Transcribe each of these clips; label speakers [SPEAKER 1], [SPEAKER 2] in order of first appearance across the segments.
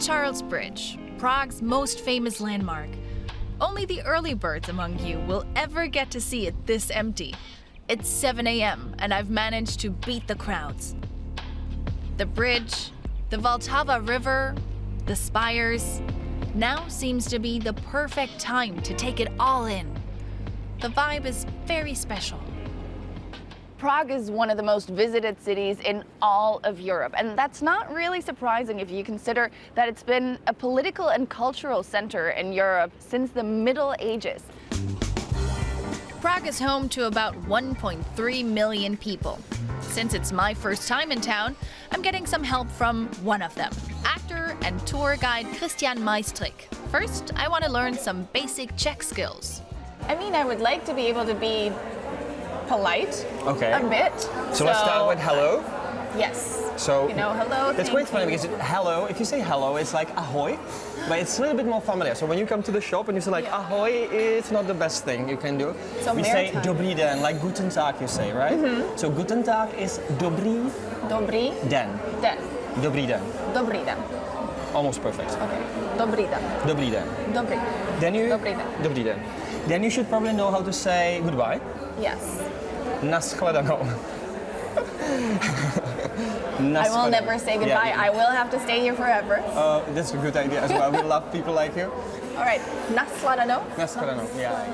[SPEAKER 1] Charles Bridge, Prague's most famous landmark. Only the early birds among you will ever get to see it this empty. It's 7 a.m. and I've managed to beat the crowds. The bridge, the Vltava River, the spires. Now seems to be the perfect time to take it all in. The vibe is very special.
[SPEAKER 2] Prague is one of the most visited cities in all of Europe, and that's not really surprising if you consider that it's been a political and cultural center in Europe since the Middle Ages.
[SPEAKER 1] Prague is home to about 1.3 million people. Since it's my first time in town, I'm getting some help from one of them, actor and tour guide Christian Maestrik. First, I want to learn some basic Czech skills.
[SPEAKER 2] I mean, I would like to be able to be polite
[SPEAKER 3] a
[SPEAKER 2] bit.
[SPEAKER 3] So let's start with hello.
[SPEAKER 2] Yes.
[SPEAKER 3] So
[SPEAKER 2] hello.
[SPEAKER 3] It's quite funny because hello, if you say hello, it's like ahoy, but it's a little bit more familiar. So when you come to the shop and you say like ahoy, it's not the best thing you can do.
[SPEAKER 2] So
[SPEAKER 3] we say dobrý den, like guten tag you say, right? So guten tag is dobrý den. Dobrý den.
[SPEAKER 2] Dobrý den.
[SPEAKER 3] Almost perfect.
[SPEAKER 2] Okay. Dobrý den.
[SPEAKER 3] Dobrý den.
[SPEAKER 2] Dobrý.
[SPEAKER 3] Then you
[SPEAKER 2] Dobrý den.
[SPEAKER 3] Dobrý den. Then you should probably know how to say goodbye.
[SPEAKER 2] Yes.
[SPEAKER 3] Naschledanou.
[SPEAKER 2] I will never say goodbye.
[SPEAKER 3] Yeah.
[SPEAKER 2] I will have to stay here forever.
[SPEAKER 3] That's a good idea as well. We love people like you.
[SPEAKER 2] All right. Naschledanou.
[SPEAKER 3] Naschledanou. Yeah.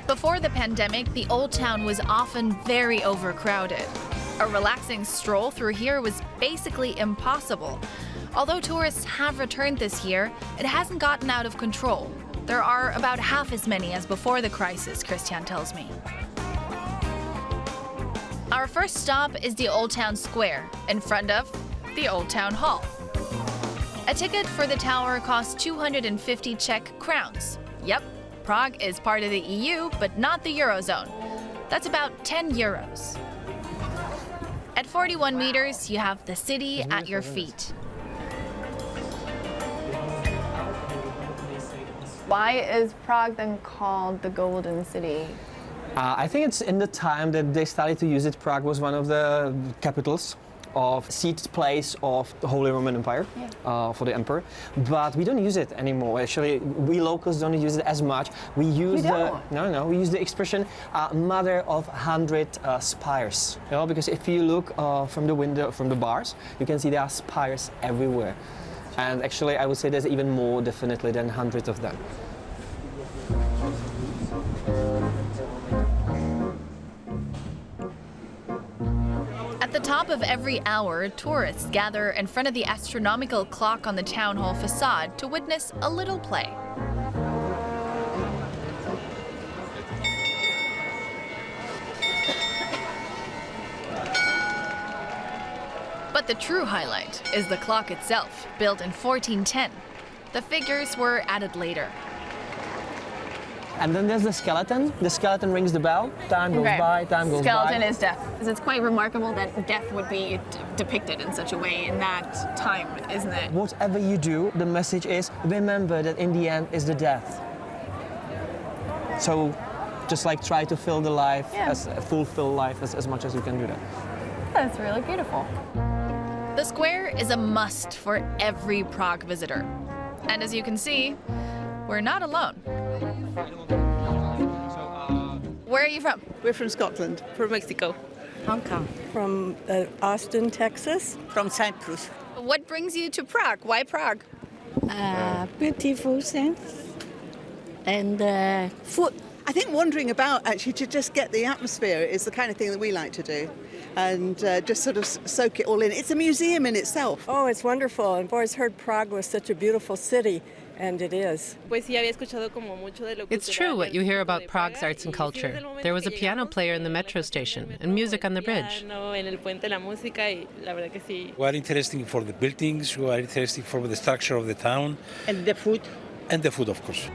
[SPEAKER 1] Before the pandemic, the Old Town was often very overcrowded. A relaxing stroll through here was basically impossible. Although tourists have returned this year, it hasn't gotten out of control. There are about half as many as before the crisis, Christian tells me. Our first stop is the Old Town Square, in front of the Old Town Hall. A ticket for the tower costs 250 Czech crowns. Yep, Prague is part of the EU, but not the Eurozone. That's about 10 euros. At 41 meters, you have the city at your feet.
[SPEAKER 2] Why is Prague then called the Golden City?
[SPEAKER 3] I think it's in the time that they started to use it. Prague was one of the capitals of seat place of the Holy Roman Empire for the emperor, but we don't use it anymore. Actually, we locals don't use it as much. We use we use the expression "mother of 100 spires." You know, because if you look from the window from the bars, you can see there are spires everywhere, and actually, I would say there's even more definitely than 100 of them.
[SPEAKER 1] At the top of every hour, tourists gather in front of the astronomical clock on the town hall facade to witness a little play. But the true highlight is the clock itself, built in 1410. The figures were added later.
[SPEAKER 3] And then there's the skeleton. The skeleton rings the bell. Time goes by, time goes by.
[SPEAKER 2] Skeleton is death. It's quite remarkable that death would be depicted in such a way in that time, isn't it?
[SPEAKER 3] Whatever you do, the message is remember that in the end is the death. So just like try to fill the life, fulfill life as much as you can do that.
[SPEAKER 2] That's really beautiful.
[SPEAKER 1] The square is a must for every Prague visitor. And as you can see, we're not alone. Where are you from?
[SPEAKER 4] We're from Scotland.
[SPEAKER 5] From Mexico.
[SPEAKER 4] Hong Kong.
[SPEAKER 5] From Austin, Texas.
[SPEAKER 4] From Cyprus.
[SPEAKER 1] What brings you to Prague? Why Prague?
[SPEAKER 5] Beautiful sense. And food.
[SPEAKER 4] I think wandering about, actually, to just get the atmosphere is the kind of thing that we like to do. And just sort of soak it all in. It's a museum in itself.
[SPEAKER 5] Oh, it's wonderful. I've always heard Prague was such a beautiful city, and it is.
[SPEAKER 6] It's true what you hear about Prague's arts and culture. There was a piano player in the metro station and music on the bridge.
[SPEAKER 7] We are interesting for the buildings, we are interesting for the structure of the town.
[SPEAKER 4] And the food.
[SPEAKER 7] And the food, of course.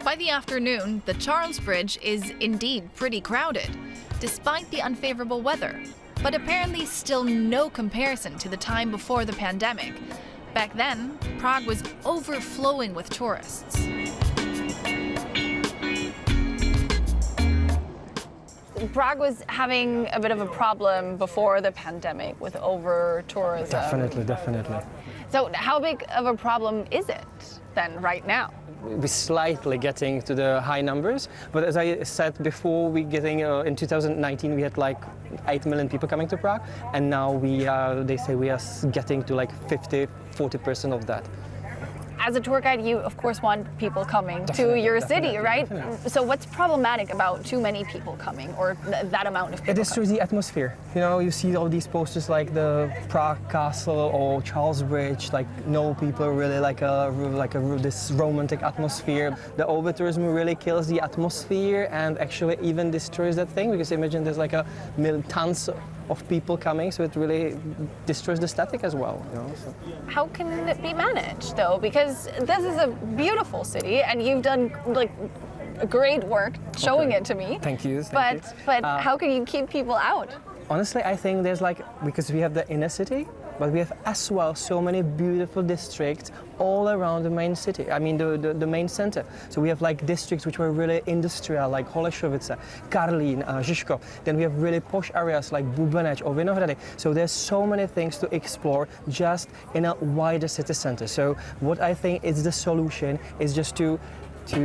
[SPEAKER 1] By the afternoon, the Charles Bridge is indeed pretty crowded, despite the unfavorable weather. But apparently still no comparison to the time before the pandemic. Back then, Prague was overflowing with tourists.
[SPEAKER 2] Prague was having a bit of a problem before the pandemic with over-tourism.
[SPEAKER 3] Definitely.
[SPEAKER 2] So how big of a problem is it then right now?
[SPEAKER 3] We're slightly getting to the high numbers, but as I said before, we getting in 2019 we had like 8 million people coming to Prague, and now they say we are getting to like 40% of that.
[SPEAKER 2] As a tour guide, you of course want people coming to your city, right? Definitely. So what's problematic about too many people coming, or that amount of people?
[SPEAKER 3] It is through the atmosphere. You know, you see all these posters like the Prague Castle or Charles Bridge, like no people really like this romantic atmosphere. The over-tourism really kills the atmosphere and actually even destroys that thing, because imagine there's like tons of people coming, so it really destroys the static as well. You know, so.
[SPEAKER 2] How can it be managed though? Because this is a beautiful city, and you've done like great work showing it to me.
[SPEAKER 3] Thank you.
[SPEAKER 2] But how can you keep people out?
[SPEAKER 3] Honestly, I think there's because we have the inner city, but we have as well so many beautiful districts all around the main city. I mean the main center. So we have like districts which were really industrial, like Holešovice, Karlín, Žižkov. Then we have really posh areas like Bubenec or Vinohrady. So there's so many things to explore just in a wider city center. So what I think is the solution is just to a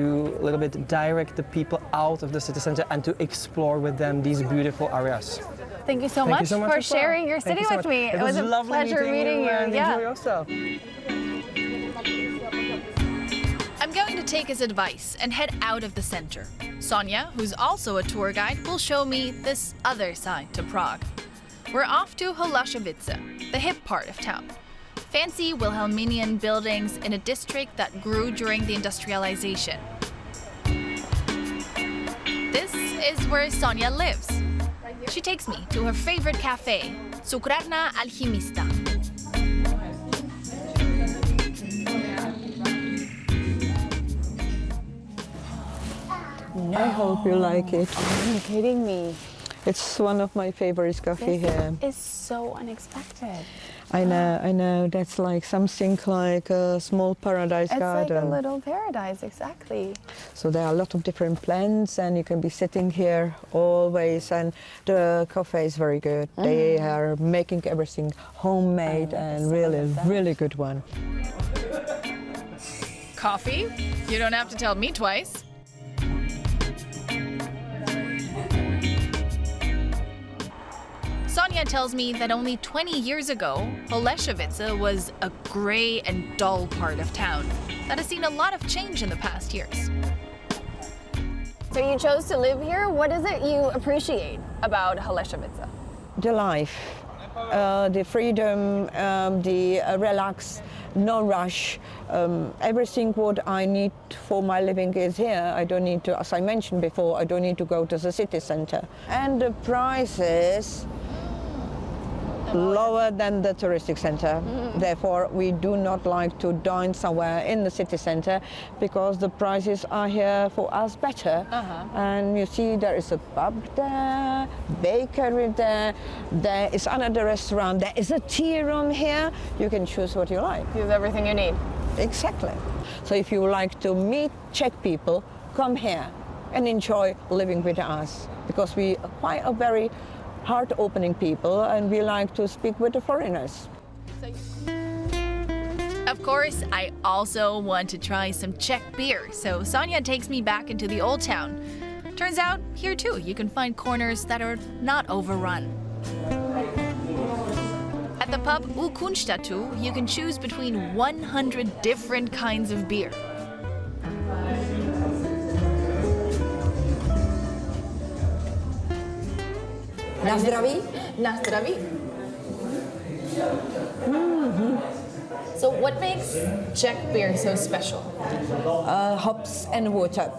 [SPEAKER 3] little bit direct the people out of the city center and to explore with them these beautiful areas.
[SPEAKER 2] Thank you so much for sharing your city with me. It was a pleasure meeting you.
[SPEAKER 3] Enjoy yourself.
[SPEAKER 1] I'm going to take his advice and head out of the center. Sonia, who's also a tour guide, will show me this other side to Prague. We're off to Holešovice, the hip part of town. Fancy Wilhelminian buildings in a district that grew during the industrialization. This is where Sonia lives. She takes me to her favorite cafe, Cukrarna Alchimista.
[SPEAKER 8] I hope you like it.
[SPEAKER 2] Are you kidding me?
[SPEAKER 8] It's one of my favorite coffee here.
[SPEAKER 2] It's so unexpected.
[SPEAKER 8] I know. That's like something like a small paradise garden.
[SPEAKER 2] It's like a little paradise, exactly.
[SPEAKER 8] So there are a lot of different plants, and you can be sitting here always. And the coffee is very good. They are making everything homemade and really good one.
[SPEAKER 1] Coffee? You don't have to tell me twice. Sonia tells me that only 20 years ago, Holešovice was a gray and dull part of town that has seen a lot of change in the past years.
[SPEAKER 2] So you chose to live here. What is it you appreciate about Holešovice?
[SPEAKER 8] The life, the freedom, the relax, no rush. Everything what I need for my living is here. I don't need to, as I mentioned before, I don't need to go to the city center. And the prices lower than the touristic center. Therefore, we do not like to dine somewhere in the city center because the prices are here for us better. And you see there is a pub there, bakery there, there is another restaurant, there is a tea room here. You can choose what you like.
[SPEAKER 2] You have everything you need.
[SPEAKER 8] Exactly. So if you like to meet Czech people, come here and enjoy living with us, because we are quite a very heart-opening people, and we like to speak with the foreigners.
[SPEAKER 1] Of course, I also want to try some Czech beer, so Sonia takes me back into the old town. Turns out, here too, you can find corners that are not overrun. At the pub U Kunststatu, you can choose between 100 different kinds of beer.
[SPEAKER 9] Na zdraví.
[SPEAKER 1] Na zdraví. So what makes Czech beer so special?
[SPEAKER 8] Hops and water.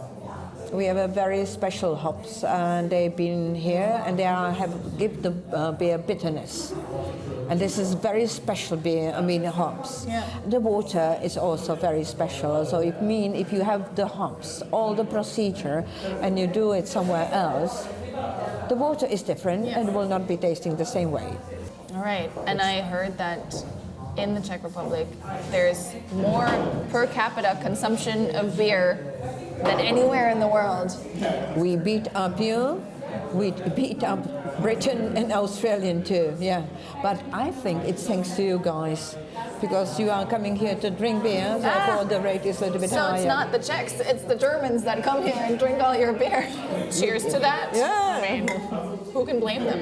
[SPEAKER 8] We have a very special hops, and they've been here, and they give the beer bitterness. And this is very special beer, hops.
[SPEAKER 1] Yeah.
[SPEAKER 8] The water is also very special. So if you have the hops, all the procedure, and you do it somewhere else, the water is different and will not be tasting the same way.
[SPEAKER 2] All right, and I heard that in the Czech Republic, there's more per capita consumption of beer than anywhere in the world.
[SPEAKER 8] We beat up you we beat up Britain and Australian too, yeah. But I think it's thanks to you guys, because you are coming here to drink beer, therefore the rate is a little bit higher.
[SPEAKER 2] So it's not the Czechs, it's the Germans that come here and drink all your beer. Cheers to that.
[SPEAKER 8] Yeah.
[SPEAKER 2] I mean, who can blame them?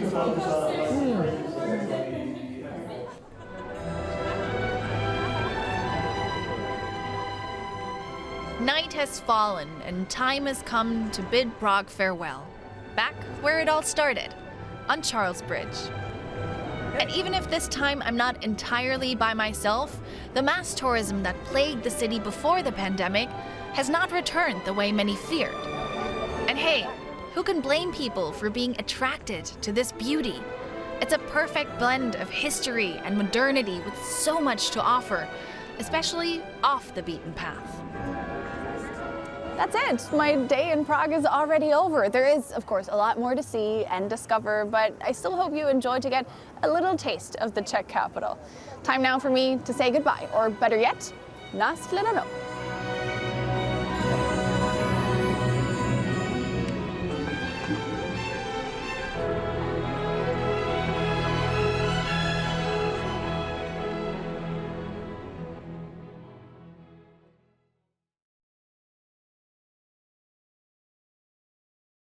[SPEAKER 1] Night has fallen and time has come to bid Prague farewell. Back where it all started, on Charles Bridge. And even if this time I'm not entirely by myself, the mass tourism that plagued the city before the pandemic has not returned the way many feared. And hey, who can blame people for being attracted to this beauty? It's a perfect blend of history and modernity with so much to offer, especially off the beaten path.
[SPEAKER 2] That's it. My day in Prague is already over. There is, of course, a lot more to see and discover, but I still hope you enjoyed to get a little taste of the Czech capital. Time now for me to say goodbye, or better yet, nashledanou.